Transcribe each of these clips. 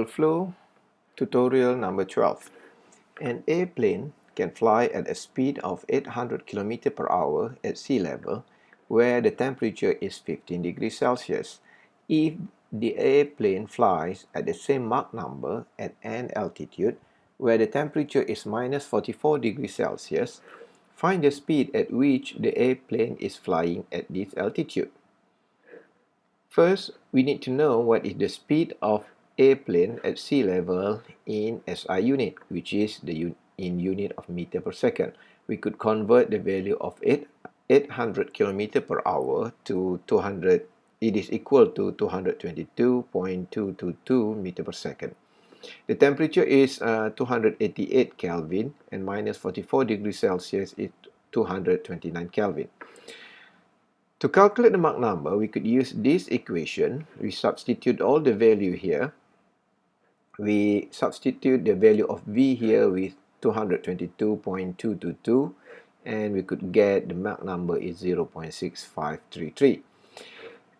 Flow tutorial number 12. An airplane can fly at a speed of 800 km per hour at sea level where the temperature is 15 degrees Celsius. If the airplane flies at the same Mach number at an altitude where the temperature is minus 44 degrees Celsius, find the speed at which the airplane is flying at this altitude. First, we need to know what is the speed of airplane at sea level in SI unit, which is in unit of meter per second. We could convert the value of 800 km per hour to 200. It is equal to 222.222 meter per second. The temperature is 288 Kelvin and minus 44 degrees Celsius is 229 Kelvin. To calculate the Mach number, we could use this equation. We substitute all the value here. We substitute the value of V here with 222.222 and we could get the Mach number is 0.6533.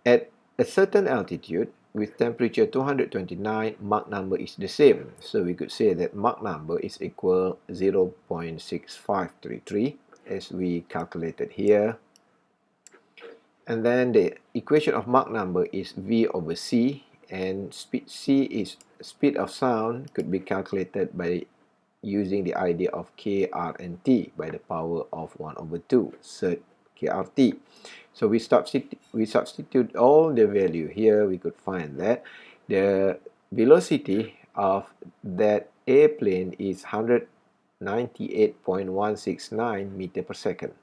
At a certain altitude, with temperature 229, Mach number is the same. So we could say that Mach number is equal 0.6533 as we calculated here. And then the equation of Mach number is V over C, and speed C is speed of sound could be calculated by using the idea of K, R, and T by the power of 1 over 2, sert KRT. So we substitute all the value here. We could find that the velocity of that airplane is 198.169 meter per second.